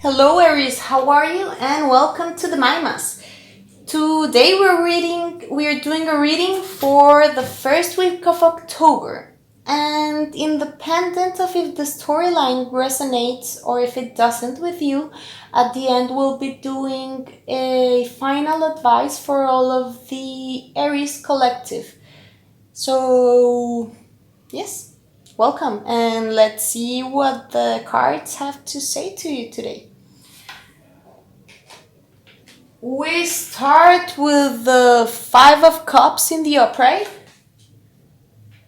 Hello Aries, how are you? And welcome to DeMaimas. Today we're doing a reading for the first week of October. And independent of if the storyline resonates or if it doesn't with you, at the end we'll be doing a final advice for all of the Aries collective. So, yes, welcome and let's see what the cards have to say to you today. We start with the Five of Cups in the upright,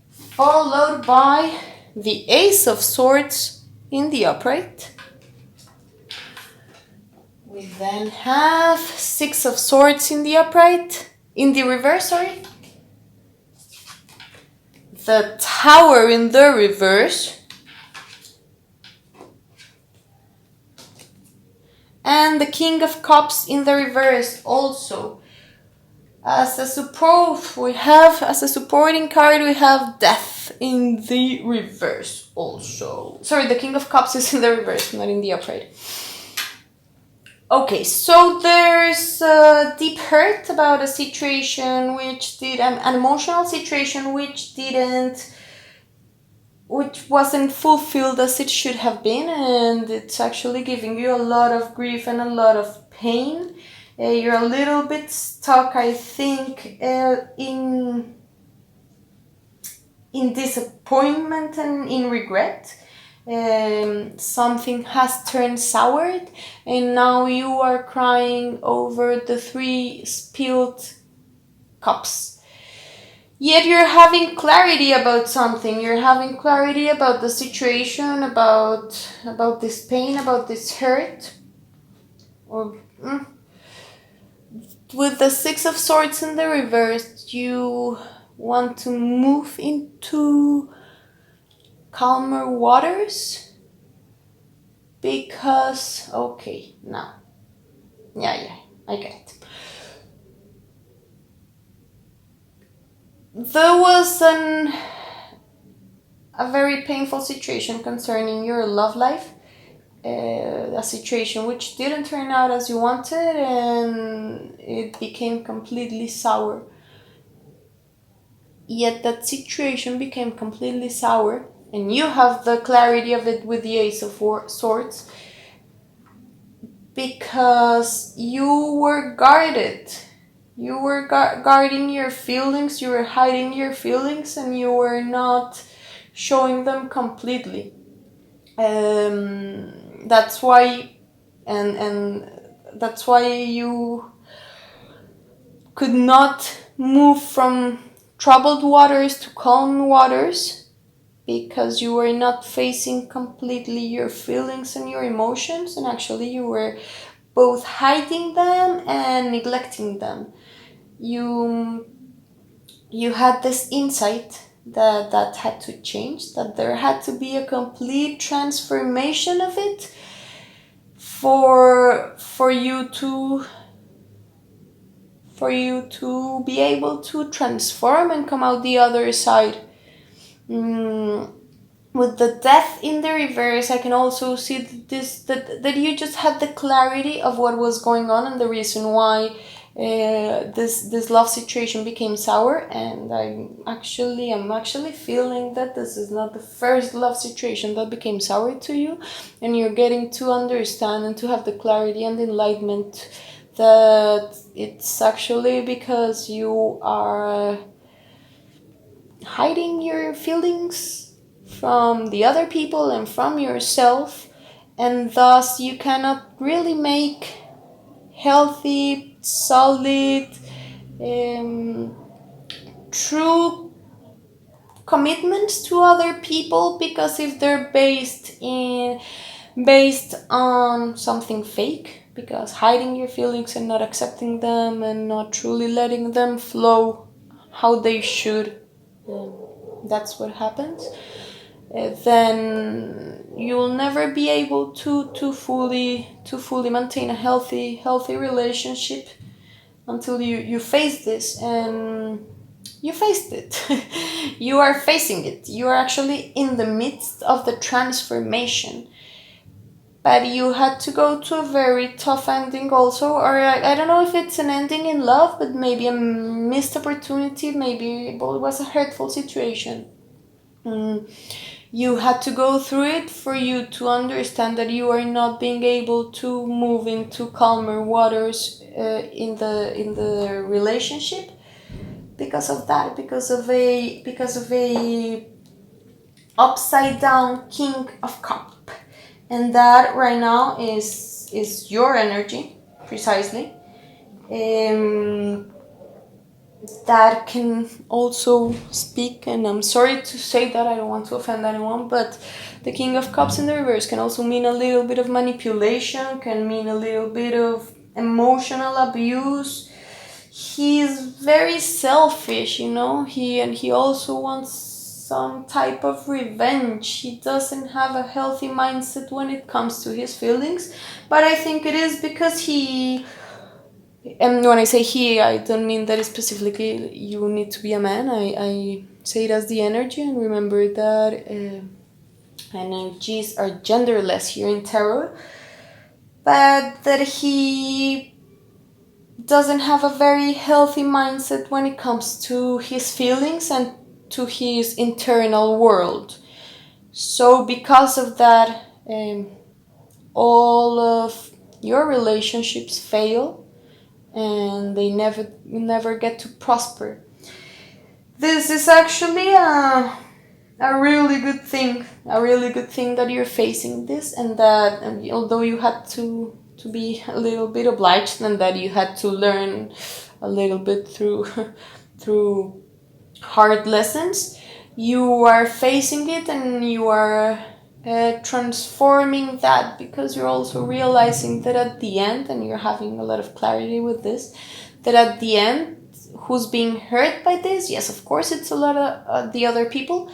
followed by the Ace of Swords in the upright. We then have Six of Swords in the upright, in the reverse, sorry. The Tower in the reverse. And the King of Cups in the reverse also. As a support, as a supporting card, we have Death in the reverse also. Sorry, the King of Cups is in the reverse, not in the upright. Okay, so there's a deep hurt about a situation an emotional situation which wasn't fulfilled as it should have been, and it's actually giving you a lot of grief and a lot of pain. You're a little bit stuck, I think, in disappointment and in regret. Something has turned soured, and now you are crying over the 3 spilled cups. Yet you're having clarity about something. You're having clarity about the situation, about this pain, about this hurt. With the Six of Swords in the reverse, you want to move into calmer waters because, okay, now. Yeah, I get it. There was a very painful situation concerning your love life, a situation which didn't turn out as you wanted, and it became completely sour. Yet that situation became completely sour, and you have the clarity of it with the Ace of Swords, because you were guarded. You were guarding your feelings, you were hiding your feelings, and you were not showing them completely. That's why, and that's why you could not move from troubled waters to calm waters, because you were not facing completely your feelings and your emotions, and actually you were both hiding them and neglecting them. You had this insight that had to change, that there had to be a complete transformation of it for you to be able to transform and come out the other side. With the Death in the reverse, I can also see that you just had the clarity of what was going on and the reason why this love situation became sour. And I'm actually feeling that this is not the first love situation that became sour to you, and you're getting to understand and to have the clarity and enlightenment that it's actually because you are hiding your feelings from the other people and from yourself, and thus you cannot really make healthy, solid, true commitments to other people, because if they're based on something fake, because hiding your feelings and not accepting them and not truly letting them flow how they should, that's what happens, then you'll never be able to fully maintain a healthy relationship until you face this. And you faced it. You are facing it. You are actually in the midst of the transformation. but you had to go to a very tough ending also, or I don't know if it's an ending in love, but maybe a missed opportunity, maybe well, it was a hurtful situation. You had to go through it for you to understand that you are not being able to move into calmer waters in the relationship because of that, because of a upside down king of cup, and that right now is your energy precisely. That can also speak, and I'm sorry to say that, I don't want to offend anyone, but the king of cups in the reverse can also mean a little bit of manipulation, can mean a little bit of emotional abuse. He's very selfish, he also wants some type of revenge. He doesn't have a healthy mindset when it comes to his feelings, but I think it is because he, and when I say he, I don't mean that specifically you need to be a man. I say it as the energy, and remember that energies are genderless here in tarot, but that he doesn't have a very healthy mindset when it comes to his feelings and to his internal world. So because of that, all of your relationships fail, and they never get to prosper. This is actually a really good thing, that you're facing this, and that although you had to be a little bit obliged, and that you had to learn a little bit through through hard lessons, you are facing it, and you are transforming that, because you're also realizing that at the end, and you're having a lot of clarity with this, that at the end, who's being hurt by this? Yes, of course, it's a lot of the other people,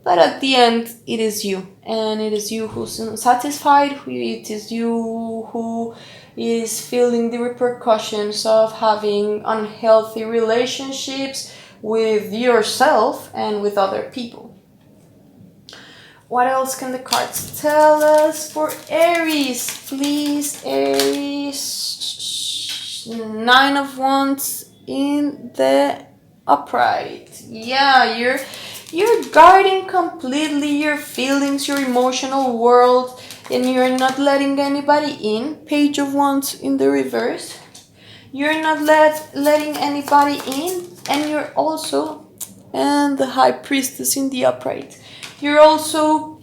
but at the end, it is you, and it is you who's unsatisfied. It is you who is feeling the repercussions of having unhealthy relationships with yourself and with other people. What else can the cards tell us for Aries? Please, Aries. 9 of Wands in the upright. Yeah, you're guarding completely your feelings, your emotional world, and you're not letting anybody in. Page of Wands in the reverse. You're not letting anybody in, and you're also, and the High Priestess in the upright. You're also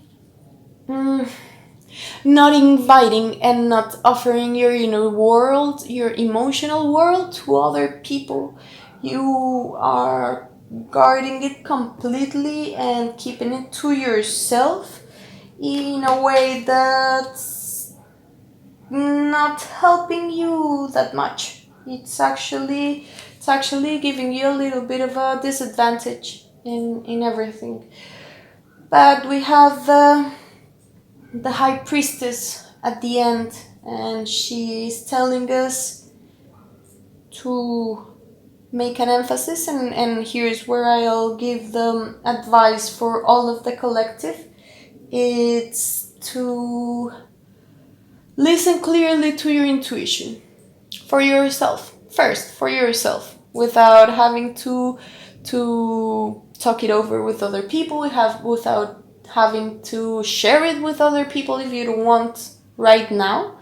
not inviting and not offering your inner world, your emotional world, to other people. You are guarding it completely and keeping it to yourself in a way that's not helping you that much. It's actually giving you a little bit of a disadvantage in everything. But we have the High Priestess at the end, and she is telling us to make an emphasis, and here's where I'll give them advice for all of the collective. It's to listen clearly to your intuition for yourself first, without having to talk it over with other people, without having to share it with other people if you don't want right now.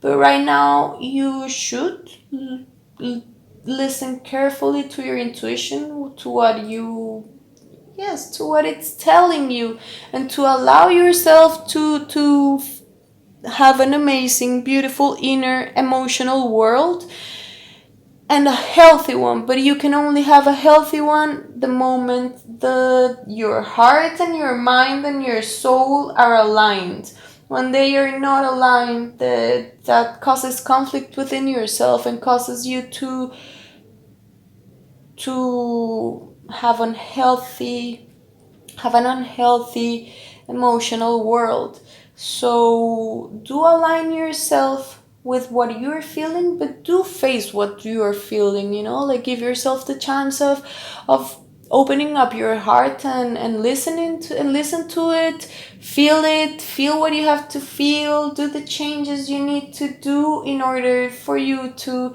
But right now you should listen carefully to your intuition, to what it's telling you, and to allow yourself to have an amazing, beautiful inner emotional world, and a healthy one. But you can only have a healthy one the moment your heart and your mind and your soul are aligned. When they are not aligned, that causes conflict within yourself and causes you to have an unhealthy emotional world. So do align yourself with what you're feeling, but do face what you're feeling, like give yourself the chance of opening up your heart and listen to it, feel what you have to feel, do the changes you need to do in order for you to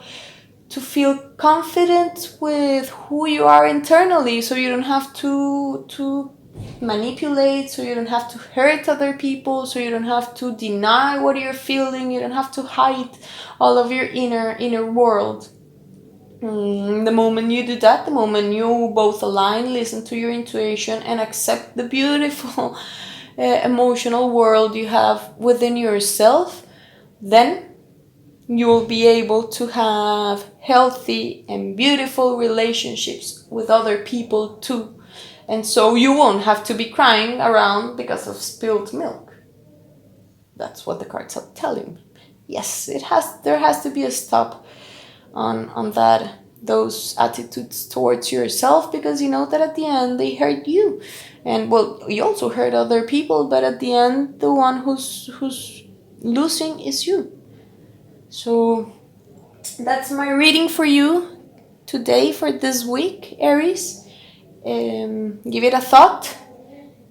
feel confident with who you are internally, so you don't have to manipulate, so you don't have to hurt other people, so you don't have to deny what you're feeling, you don't have to hide all of your inner world. The moment you do that, the moment you both align, listen to your intuition, and accept the beautiful emotional world you have within yourself, then you will be able to have healthy and beautiful relationships with other people too. And so you won't have to be crying around because of spilled milk. That's what the cards are telling me. Yes, there has to be a stop on those attitudes towards yourself, because you know that at the end they hurt you. And well, you also hurt other people, but at the end the one who's losing is you. So that's my reading for you today, for this week, Aries. Give it a thought,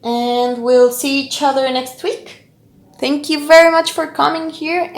and we'll see each other next week. Thank you very much for coming here.